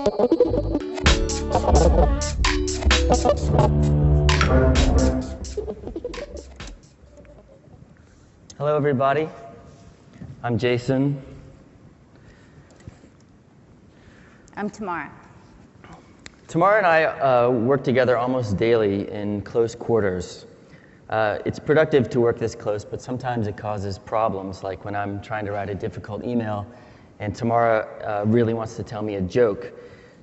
Hello, everybody. I'm Jason. I'm Tamara. Tamara and I work together almost daily in close quarters. It's productive to work this close, but sometimes it causes problems, like when I'm trying to write a difficult email and Tamara really wants to tell me a joke.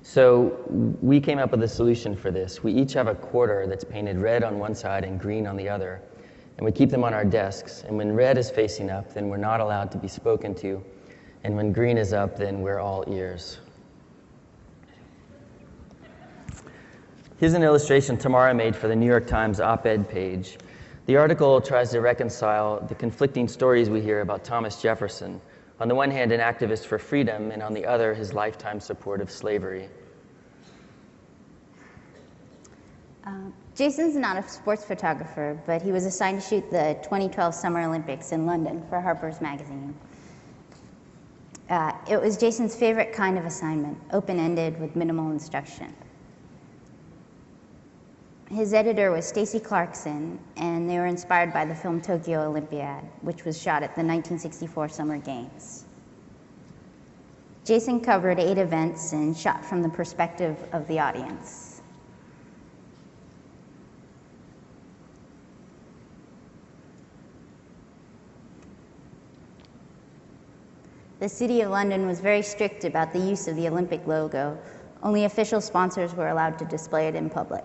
So we came up with a solution for this. We each have a quarter that's painted red on one side and green on the other, and we keep them on our desks. And when red is facing up, then we're not allowed to be spoken to. And when green is up, then we're all ears. Here's an illustration Tamara made for the New York Times op-ed page. The article tries to reconcile the conflicting stories we hear about Thomas Jefferson. On the one hand, an activist for freedom, and on the other, his lifetime support of slavery. Jason's not a sports photographer, but he was assigned to shoot the 2012 Summer Olympics in London for Harper's Magazine. It was Jason's favorite kind of assignment, open-ended with minimal instruction. His editor was Stacy Clarkson, and they were inspired by the film Tokyo Olympiad, which was shot at the 1964 Summer Games. Jason covered 8 events and shot from the perspective of the audience. The City of London was very strict about the use of the Olympic logo. Only official sponsors were allowed to display it in public.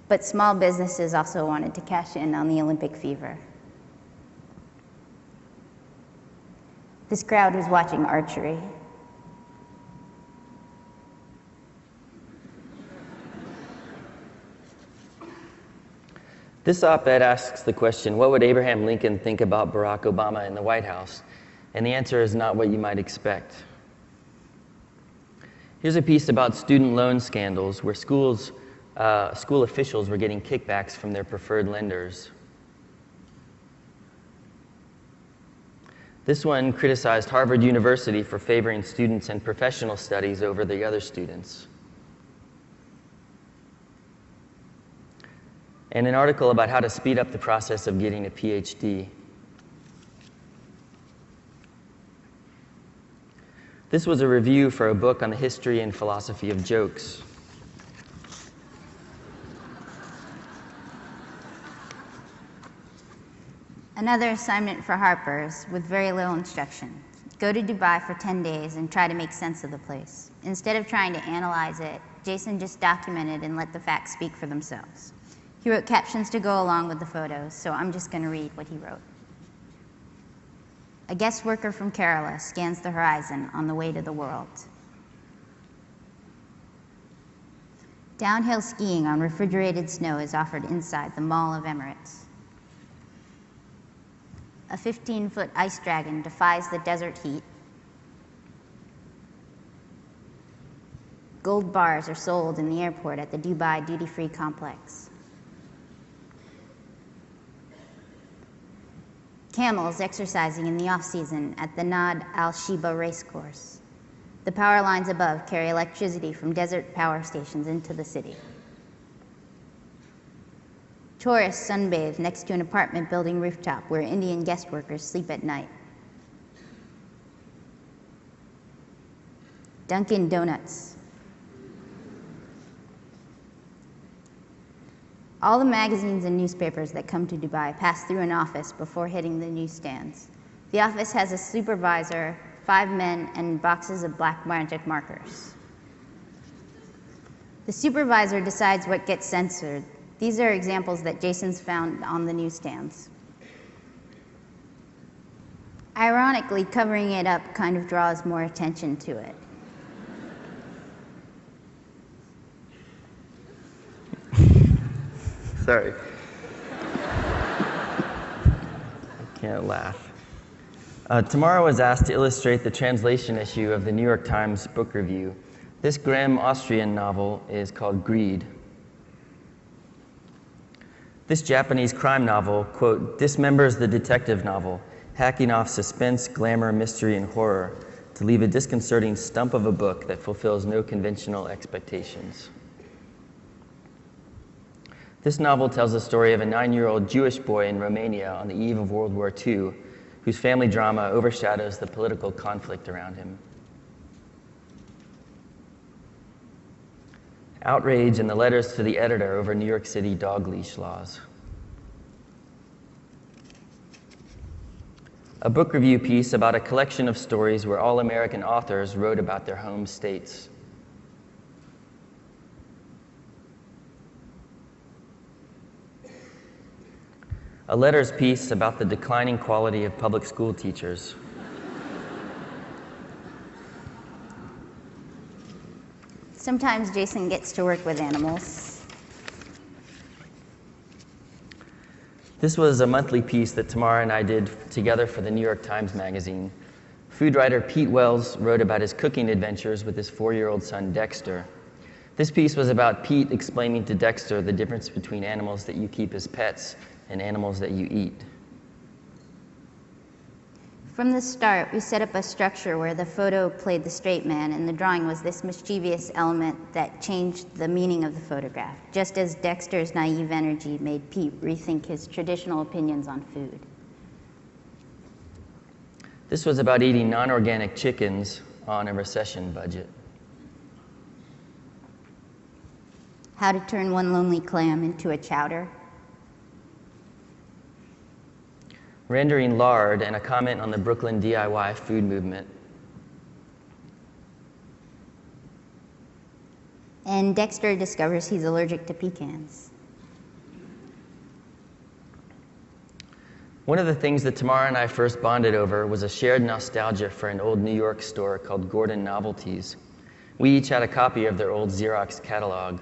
But small businesses also wanted to cash in on the Olympic fever. This crowd was watching archery. This op-ed asks the question, what would Abraham Lincoln think about Barack Obama in the White House? And the answer is not what you might expect. Here's a piece about student loan scandals where school officials were getting kickbacks from their preferred lenders. This one criticized Harvard University for favoring students in professional studies over the other students. And an article about how to speed up the process of getting a PhD. This was a review for a book on the history and philosophy of jokes. Another assignment for Harper's with very little instruction. Go to Dubai for 10 days and try to make sense of the place. Instead of trying to analyze it, Jason just documented and let the facts speak for themselves. He wrote captions to go along with the photos, so I'm just going to read what he wrote. A guest worker from Kerala scans the horizon on the way to the world. Downhill skiing on refrigerated snow is offered inside the Mall of Emirates. A 15-foot ice dragon defies the desert heat. Gold bars are sold in the airport at the Dubai duty-free complex. Camels exercising in the off-season at the Nad al-Shiba racecourse. The power lines above carry electricity from desert power stations into the city. Tourists sunbathe next to an apartment building rooftop where Indian guest workers sleep at night. Dunkin' Donuts. All the magazines and newspapers that come to Dubai pass through an office before hitting the newsstands. The office has a supervisor, 5 men, and boxes of black magic markers. The supervisor decides what gets censored. These are examples that Jason's found on the newsstands. Ironically, covering it up kind of draws more attention to it. Sorry. I can't laugh. Tamara was asked to illustrate the translation issue of the New York Times book review. This grim Austrian novel is called Greed. This Japanese crime novel, quote, dismembers the detective novel, hacking off suspense, glamour, mystery, and horror to leave a disconcerting stump of a book that fulfills no conventional expectations. This novel tells the story of a 9-year-old Jewish boy in Romania on the eve of World War II, whose family drama overshadows the political conflict around him. Outrage and the letters to the editor over New York City dog leash laws. A book review piece about a collection of stories where all American authors wrote about their home states. A letters piece about the declining quality of public school teachers. Sometimes Jason gets to work with animals. This was a monthly piece that Tamara and I did together for the New York Times Magazine. Food writer Pete Wells wrote about his cooking adventures with his 4-year-old son Dexter. This piece was about Pete explaining to Dexter the difference between animals that you keep as pets and animals that you eat. From the start, we set up a structure where the photo played the straight man and the drawing was this mischievous element that changed the meaning of the photograph, just as Dexter's naive energy made Pete rethink his traditional opinions on food. This was about eating non-organic chickens on a recession budget. How to turn one lonely clam into a chowder. Rendering lard and a comment on the Brooklyn DIY food movement. And Dexter discovers he's allergic to pecans. One of the things that Tamara and I first bonded over was a shared nostalgia for an old New York store called Gordon Novelties. We each had a copy of their old Xerox catalog.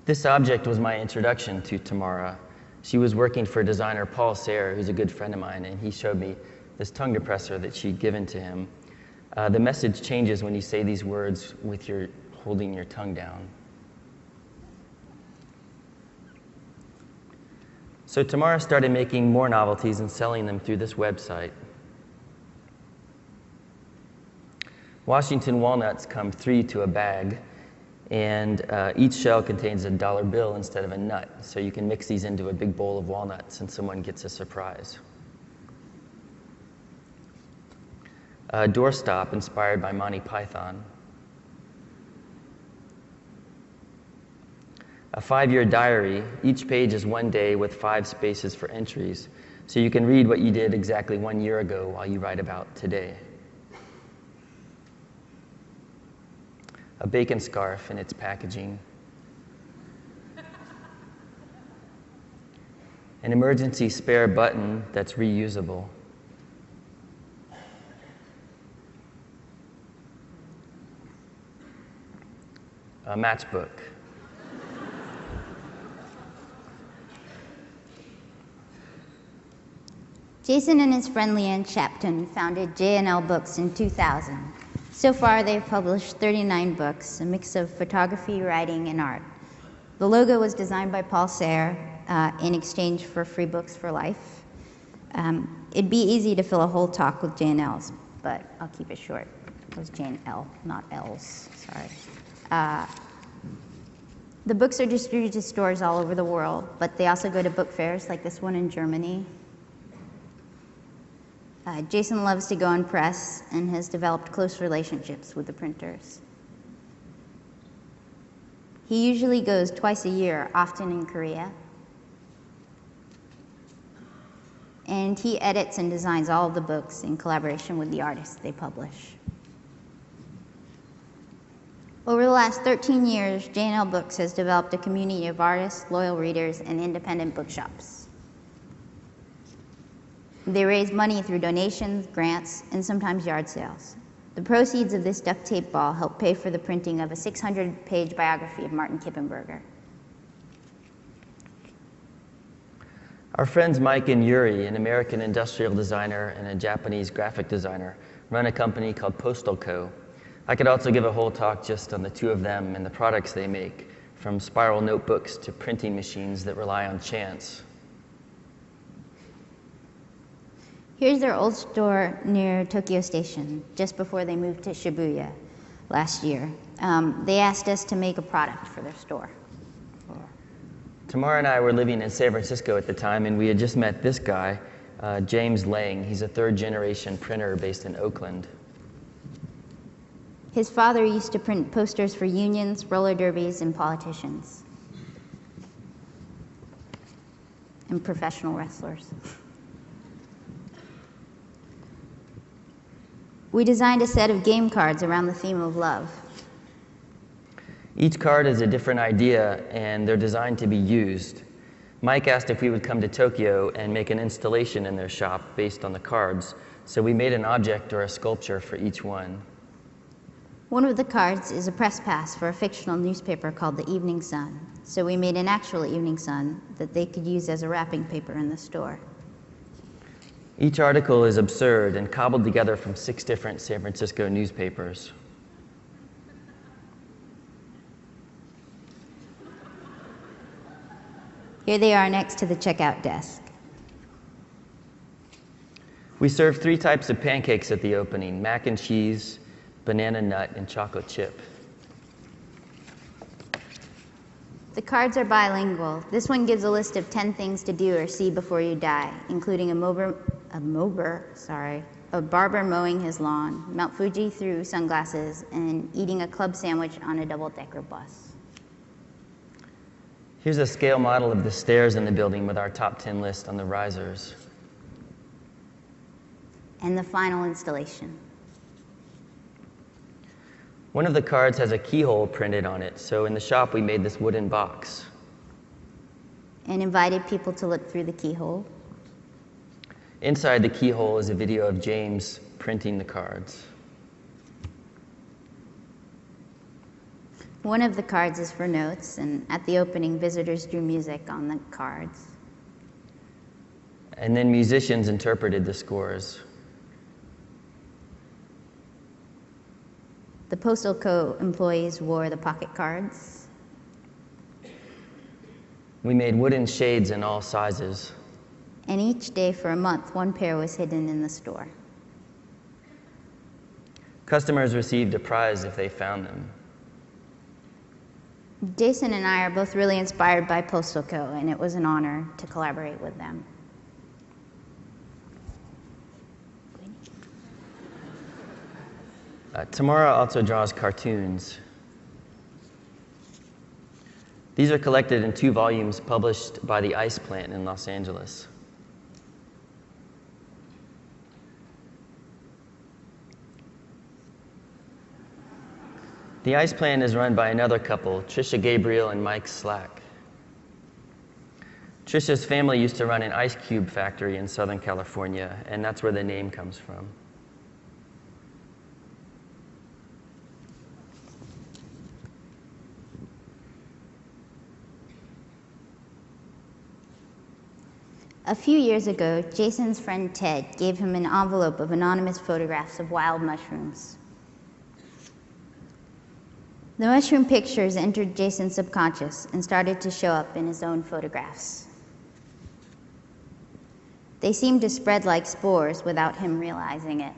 This object was my introduction to Tamara. She was working for designer Paul Sayre, who's a good friend of mine, and he showed me this tongue depressor that she'd given to him. The message changes when you say these words with your holding your tongue down. So Tamara started making more novelties and selling them through this website. Washington walnuts come 3 to a bag, and each shell contains a dollar bill instead of a nut, so you can mix these into a big bowl of walnuts and someone gets a surprise. A doorstop inspired by Monty Python. A 5-year diary. Each page is 1 day with 5 spaces for entries, so you can read what you did exactly 1 year ago while you write about today. A bacon scarf in its packaging. An emergency spare button that's reusable. A matchbook. Jason and his friend Leanne Shapton founded J&L Books in 2000. So far, they've published 39 books, a mix of photography, writing, and art. The logo was designed by Paul Sayre in exchange for free books for life. It'd be easy to fill a whole talk with J&Ls, but I'll keep it short. It was J&L, not L's, sorry. The books are distributed to stores all over the world, but they also go to book fairs like this one in Germany. Jason loves to go on press and has developed close relationships with the printers. He usually goes twice a year, often in Korea. And he edits and designs all of the books in collaboration with the artists they publish. Over the last 13 years, J&L Books has developed a community of artists, loyal readers, and independent bookshops. They raise money through donations, grants, and sometimes yard sales. The proceeds of this duct tape ball help pay for the printing of a 600-page biography of Martin Kippenberger. Our friends Mike and Yuri, an American industrial designer and a Japanese graphic designer, run a company called Postal Co. I could also give a whole talk just on the two of them and the products they make, from spiral notebooks to printing machines that rely on chance. Here's their old store near Tokyo Station, just before they moved to Shibuya last year. They asked us to make a product for their store. Tamara and I were living in San Francisco at the time, and we had just met this guy, James Lang. He's a third-generation printer based in Oakland. His father used to print posters for unions, roller derbies, and politicians. And professional wrestlers. We designed a set of game cards around the theme of love. Each card is a different idea, and they're designed to be used. Mike asked if we would come to Tokyo and make an installation in their shop based on the cards, so we made an object or a sculpture for each one. One of the cards is a press pass for a fictional newspaper called the Evening Sun, so we made an actual Evening Sun that they could use as a wrapping paper in the store. Each article is absurd and cobbled together from 6 different San Francisco newspapers. Here they are next to the checkout desk. We serve 3 types of pancakes at the opening: mac and cheese, banana nut, and chocolate chip. The cards are bilingual. This one gives a list of 10 things to do or see before you die, including a barber mowing his lawn, Mount Fuji through sunglasses, and eating a club sandwich on a double-decker bus. Here's a scale model of the stairs in the building with our top 10 list on the risers. And the final installation. One of the cards has a keyhole printed on it, so in the shop we made this wooden box. And invited people to look through the keyhole. Inside the keyhole is a video of James printing the cards. One of the cards is for notes, and at the opening, visitors drew music on the cards. And then musicians interpreted the scores. The Postal Co. employees wore the pocket cards. We made wooden shades in all sizes. And each day for a month, one pair was hidden in the store. Customers received a prize if they found them. Jason and I are both really inspired by Postal Co., and it was an honor to collaborate with them. Tamara also draws cartoons. These are collected in 2 volumes published by the Ice Plant in Los Angeles. The Ice Plant is run by another couple, Trisha Gabriel and Mike Slack. Trisha's family used to run an ice cube factory in Southern California, and that's where the name comes from. A few years ago, Jason's friend Ted gave him an envelope of anonymous photographs of wild mushrooms. The mushroom pictures entered Jason's subconscious and started to show up in his own photographs. They seemed to spread like spores without him realizing it.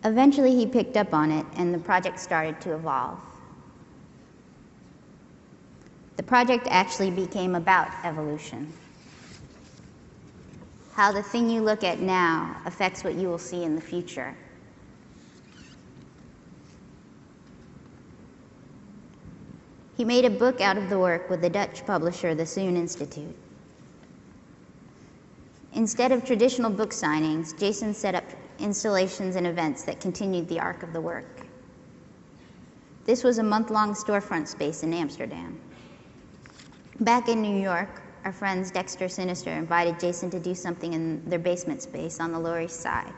Eventually, he picked up on it, and the project started to evolve. The project actually became about evolution. How the thing you look at now affects what you will see in the future. He made a book out of the work with the Dutch publisher, the Soon Institute. Instead of traditional book signings, Jason set up installations and events that continued the arc of the work. This was a month-long storefront space in Amsterdam. Back in New York, our friends Dexter Sinister invited Jason to do something in their basement space on the Lower East Side.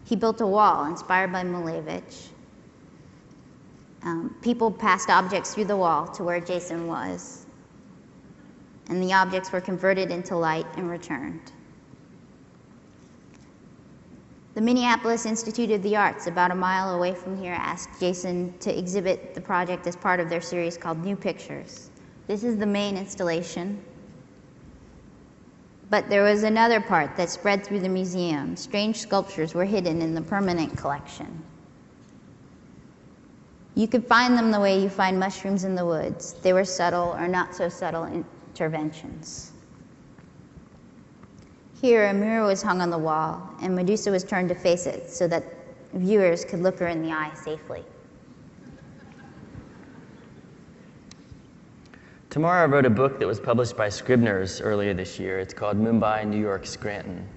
He built a wall inspired by Malevich. People passed objects through the wall to where Jason was, and the objects were converted into light and returned. The Minneapolis Institute of the Arts, about a mile away from here, asked Jason to exhibit the project as part of their series called New Pictures. This is the main installation. But there was another part that spread through the museum. Strange sculptures were hidden in the permanent collection. You could find them the way you find mushrooms in the woods. They were subtle or not so subtle interventions. Here, a mirror was hung on the wall, and Medusa was turned to face it so that viewers could look her in the eye safely. Tamara wrote a book that was published by Scribner's earlier this year. It's called Mumbai, New York, Scranton.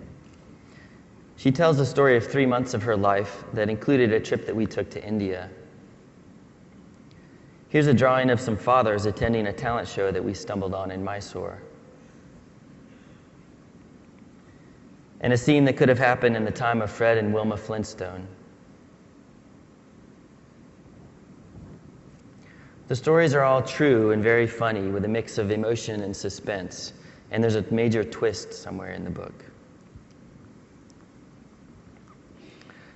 She tells the story of 3 months of her life that included a trip that we took to India. Here's a drawing of some fathers attending a talent show that we stumbled on in Mysore. And a scene that could have happened in the time of Fred and Wilma Flintstone. The stories are all true and very funny, with a mix of emotion and suspense, and there's a major twist somewhere in the book.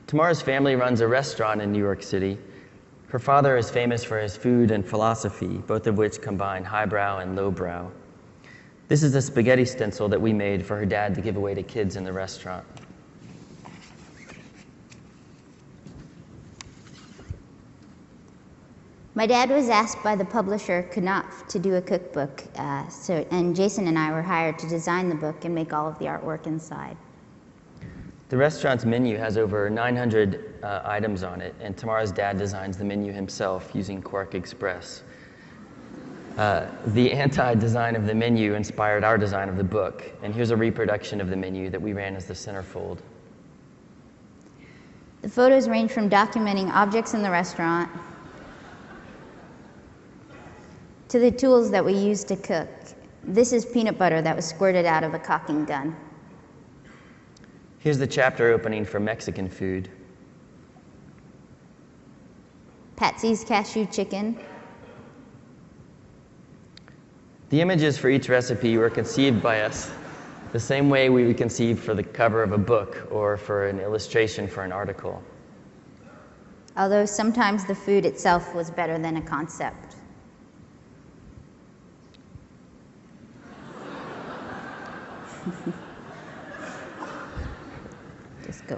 Tamara's family runs a restaurant in New York City. Her father is famous for his food and philosophy, both of which combine highbrow and lowbrow. This is a spaghetti stencil that we made for her dad to give away to kids in the restaurant. My dad was asked by the publisher Knopf to do a cookbook, and Jason and I were hired to design the book and make all of the artwork inside. The restaurant's menu has over 900 items on it, and Tamara's dad designs the menu himself using Quark Express. The anti-design of the menu inspired our design of the book, and here's a reproduction of the menu that we ran as the centerfold. The photos range from documenting objects in the restaurant to the tools that we used to cook. This is peanut butter that was squirted out of a caulking gun. Here's the chapter opening for Mexican food. Patsy's cashew chicken. The images for each recipe were conceived by us the same way we would conceive for the cover of a book or for an illustration for an article. Although sometimes the food itself was better than a concept. Just go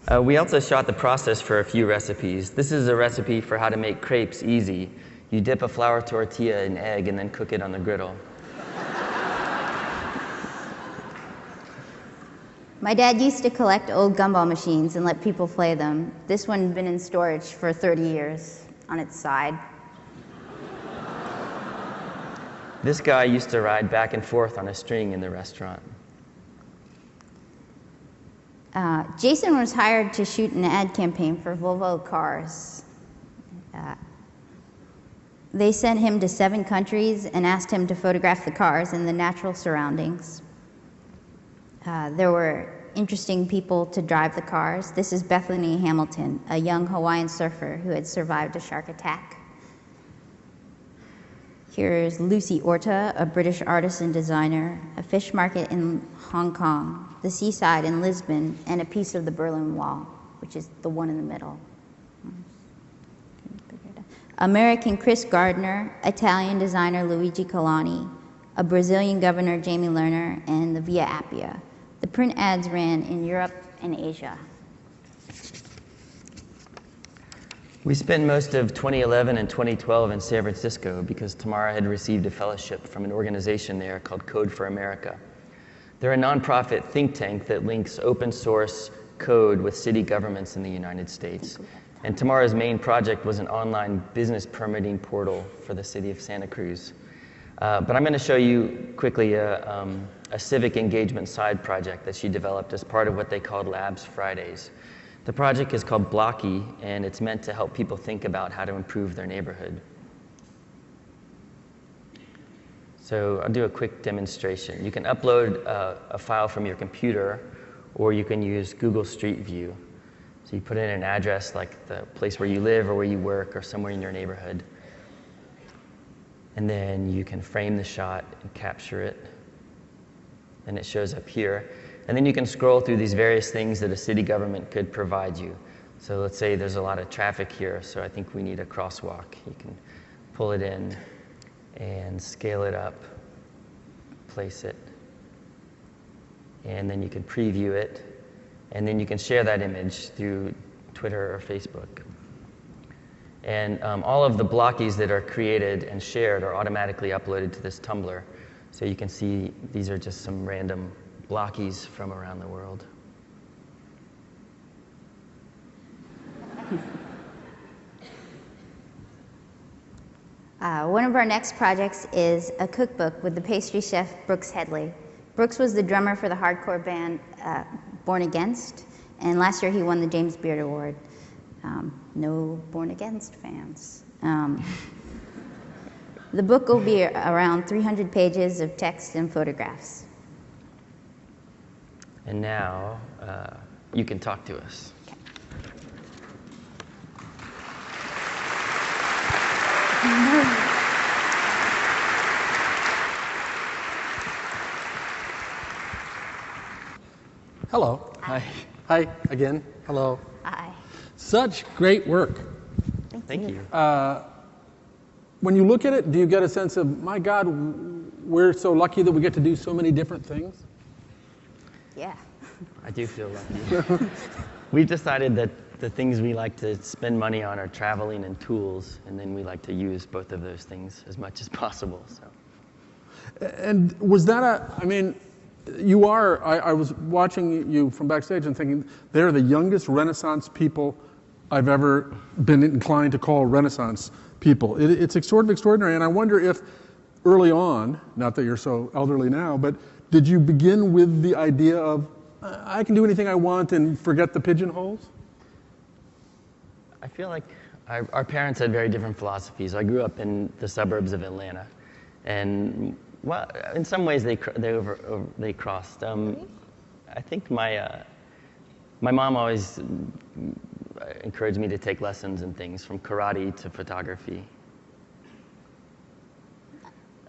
on. We also shot the process for a few recipes. This is a recipe for how to make crepes easy. You dip a flour tortilla in egg and then cook it on the griddle. My dad used to collect old gumball machines and let people play them. This one had been in storage for 30 years on its side. This guy used to ride back and forth on a string in the restaurant. Jason was hired to shoot an ad campaign for Volvo cars. They sent him to 7 countries and asked him to photograph the cars in the natural surroundings. There were interesting people to drive the cars. This is Bethany Hamilton, a young Hawaiian surfer who had survived a shark attack. Here's Lucy Orta, a British artist and designer, a fish market in Hong Kong, the seaside in Lisbon, and a piece of the Berlin Wall, which is the one in the middle. American Chris Gardner, Italian designer Luigi Colani, a Brazilian governor Jamie Lerner, and the Via Appia. The print ads ran in Europe and Asia. We spent most of 2011 and 2012 in San Francisco because Tamara had received a fellowship from an organization there called Code for America. They're a nonprofit think tank that links open source code with city governments in the United States. And Tamara's main project was an online business permitting portal for the city of Santa Cruz. But I'm going to show you quickly a civic engagement side project that she developed as part of what they called Labs Fridays. The project is called Blocky, and it's meant to help people think about how to improve their neighborhood. So I'll do a quick demonstration. You can upload a file from your computer, or you can use Google Street View. So you put in an address like the place where you live or where you work or somewhere in your neighborhood. And then you can frame the shot and capture it. And it shows up here. And then you can scroll through these various things that a city government could provide you. So let's say there's a lot of traffic here, so I think we need a crosswalk. You can pull it in and scale it up, place it, and then you can preview it, and then you can share that image through Twitter or Facebook. And all of the blockies that are created and shared are automatically uploaded to this Tumblr. So you can see these are just some random blockies from around the world. One of our next projects is a cookbook with the pastry chef Brooks Headley. Brooks was the drummer for the hardcore band Born Against, and last year he won the James Beard Award. No Born Against fans. The book will be around 300 pages of text and photographs. And now you can talk to us. Hello. Hi. Hi again. Hello. Hi. Such great work. Thank you. When you look at it, do you get a sense of, my God, we're so lucky that we get to do so many different things? Yeah. I do feel lucky. We've decided that the things we like to spend money on are traveling and tools, and then we like to use both of those things as much as possible. So. And was that I mean, you are, I was watching you from backstage and thinking, they're the youngest Renaissance people I've ever been inclined to call Renaissance people. It's sort of extraordinary, and I wonder if early on, not that you're so elderly now, but did you begin with the idea of, I can do anything I want and forget the pigeonholes? I feel like our parents had very different philosophies. I grew up in the suburbs of Atlanta, and well, in some ways they crossed. I think my mom always encouraged me to take lessons in things, from karate to photography.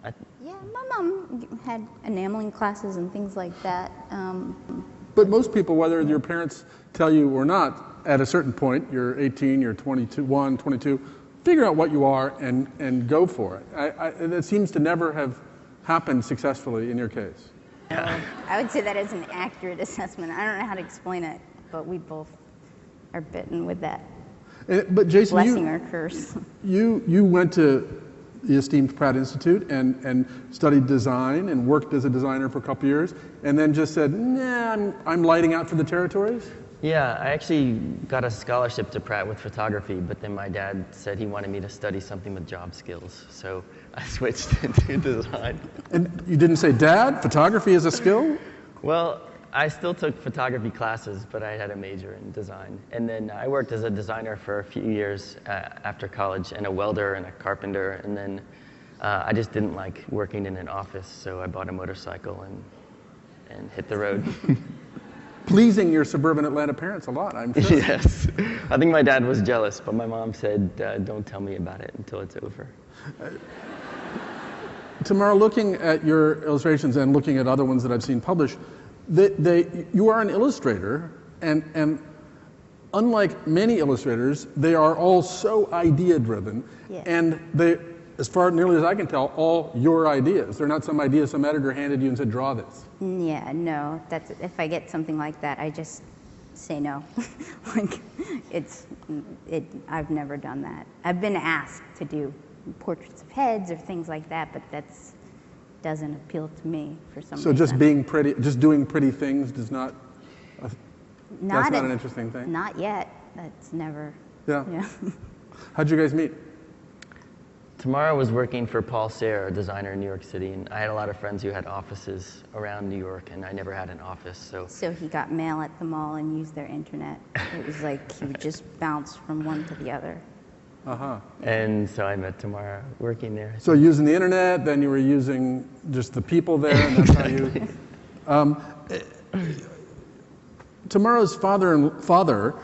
Yeah, my mom had enameling classes and things like that. But most people, whether your parents tell you or not, at a certain point, you're 18, you're 21, 22, figure out what you are and go for it. It seems to never have happened successfully in your case. I would say that is an accurate assessment. I don't know how to explain it, but we both are bitten with that. But Jason, blessing or curse. You went to the esteemed Pratt Institute and studied design and worked as a designer for a couple years, and then just said, nah, I'm lighting out for the territories? Yeah, I actually got a scholarship to Pratt with photography, but then my dad said he wanted me to study something with job skills, so I switched to design. And you didn't say, Dad, photography is a skill? Well, I still took photography classes, but I had a major in design. And then I worked as a designer for a few years after college, and a welder and a carpenter, and then I just didn't like working in an office, so I bought a motorcycle and hit the road. Pleasing your suburban Atlanta parents a lot, I'm sure. Yes. I think my dad was jealous, but my mom said, don't tell me about it until it's over. Tamara, looking at your illustrations and looking at other ones that I've seen published, you are an illustrator, and unlike many illustrators, they are all so idea-driven, Yeah. and they, as far nearly as I can tell, all your ideas. They're not some idea some editor handed you and said, draw this. Yeah, no. That's if I get something like that, I just say no. Like, I've never done that. I've been asked to do portraits of heads or things like that, but doesn't appeal to me for some reason. So just doing pretty things does not. That's not an interesting thing. Not yet. That's never. Yeah. Yeah. How'd you guys meet? Tamara was working for Paul Sayre, a designer in New York City, and I had a lot of friends who had offices around New York, and I never had an office, so. So he got mail at the mall and used their internet. It was like he would just bounce from one to the other. Uh-huh. And so I met Tamara working there. So using the internet, then you were using just the people there, and that's how you. Tamara's father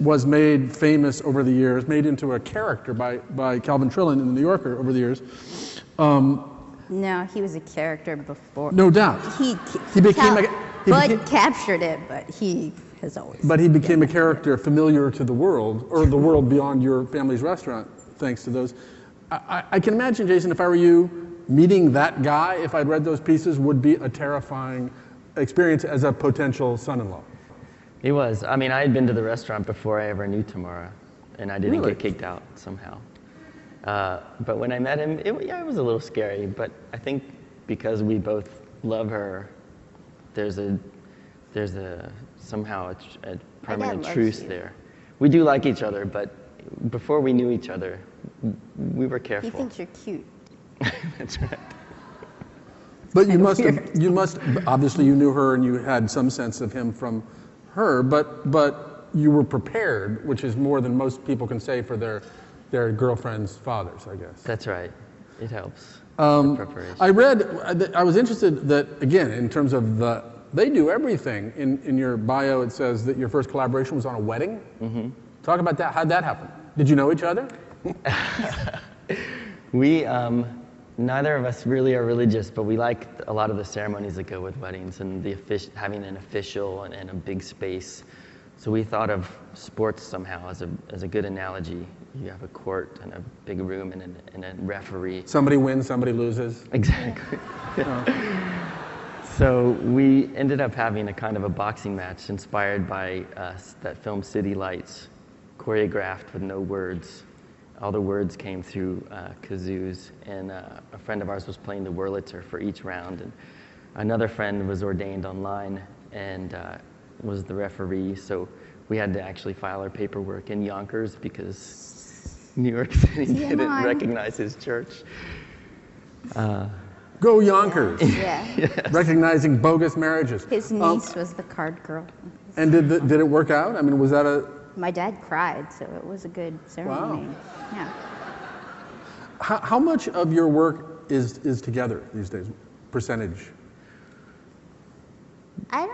was made famous over the years, made into a character by Calvin Trillin in the New Yorker over the years. No, he was a character before. No doubt. He became Bud captured it, but he has always. But he became a character familiar to the world, or the world beyond your family's restaurant, thanks to those. I can imagine, Jason, if I were you, meeting that guy, if I'd read those pieces, would be a terrifying experience as a potential son-in-law. He was. I mean, I had been to the restaurant before I ever knew Tamara, and I didn't Really? get kicked out somehow. But when I met him, it was a little scary, but I think because we both love her, there's somehow a permanent loves truce you. there. We do like each other, but before we knew each other, we were careful. He thinks you're cute. That's right. But you must, obviously you knew her and you had some sense of him from her, but you were prepared, which is more than most people can say for their girlfriends' fathers, I guess. That's right. It helps. The preparation. I was interested that, again, in terms of they do everything. In your bio, it says that your first collaboration was on a wedding. Mm-hmm. Talk about that. How'd that happen? Did you know each other? We, neither of us really are religious, but we like a lot of the ceremonies that go with weddings and having an official and a big space. So we thought of sports somehow as a good analogy. You have a court and a big room and a referee. Somebody wins, somebody loses. Exactly. So we ended up having a kind of a boxing match inspired by that film City Lights, choreographed with no words. All the words came through kazoos, and a friend of ours was playing the Wurlitzer for each round, and another friend was ordained online and was the referee. So we had to actually file our paperwork in Yonkers because New York City didn't recognize his church. Go Yonkers! Yeah. Yes. Recognizing bogus marriages. His niece was the card girl. And did it work out? I mean, was that a... My dad cried, so it was a good ceremony. Wow. Yeah. How much of your work is together these days? Percentage? I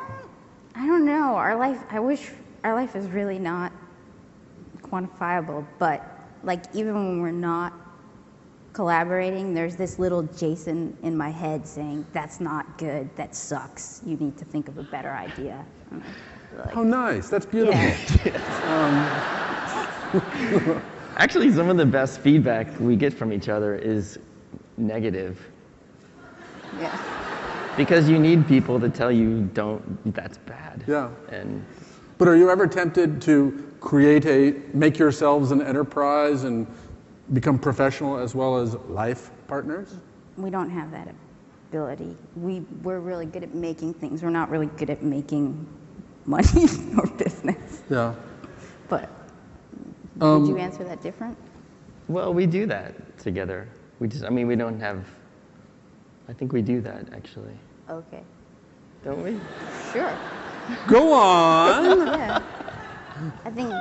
don't know. I wish our life is really not quantifiable, but like even when we're not collaborating, there's this little Jason in my head saying, that's not good, that sucks, you need to think of a better idea. How nice, that's beautiful. Yeah. Actually, some of the best feedback we get from each other is negative. Yeah. Because you need people to tell you, that's bad. Yeah. And But are you ever tempted to make yourselves an enterprise and become professional as well as life partners? We don't have that ability. We're really good at making things. We're not really good at making money or business. Yeah. But would you answer that different? well, we do that together. We don't have, I think we do that actually. Okay. Don't we? Sure. Go on! Yeah. I think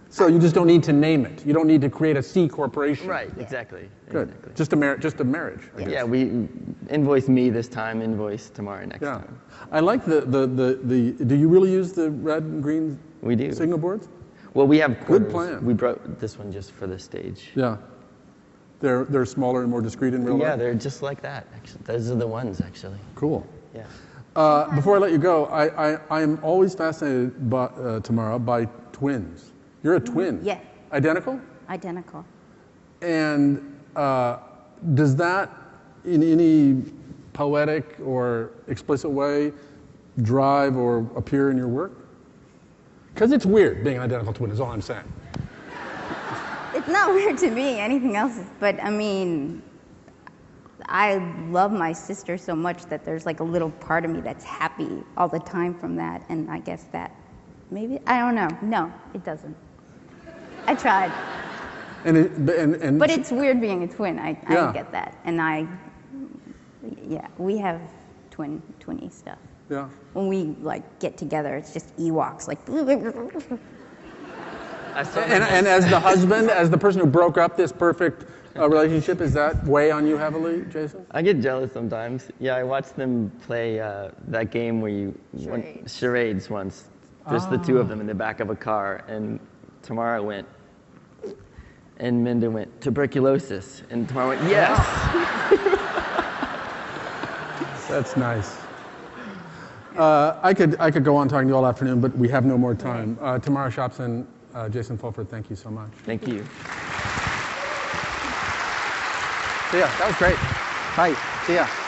So you just don't need to name it. You don't need to create a C corporation. Right, Yeah. exactly. Good. Exactly. Just a marriage. I guess. Yeah, we invoice me this time, invoice tomorrow next Yeah. time. I like the do you really use the red and green We do. signal boards? Well, we have Good quarters. plan. We brought this one just for the stage. Yeah. They're smaller and more discreet in real Yeah, life? they're just like that. Actually, those are the ones actually. Cool. Yeah. Before I let you go, I am always fascinated by, Tamara, by twins. You're a twin. Yeah. Identical? identical. And does that, in any poetic or explicit way, drive or appear in your work? Because it's weird being an identical twin, is all I'm saying. It's not weird to me, anything else, but I mean, I love my sister so much that there's like a little part of me that's happy all the time from that, and I guess that maybe, I don't know. No, it doesn't. I tried. But it's weird being a twin, I get that. And we have twinny stuff. Yeah. When we like get together, it's just Ewoks, like. And as the husband, as the person who broke up this perfect relationship, is that weigh on you heavily, Jason? I get jealous sometimes. Yeah, I watched them play that game where you charades once. Just the two of them in the back of a car, and Tamara went, and Minda went tuberculosis, and Tamara went yes. That's nice. I could go on talking to you all afternoon, but we have no more time. Tamara, Shopsin, Jason Fulford, thank you so much. Thank you. See ya. That was great. Bye. See ya.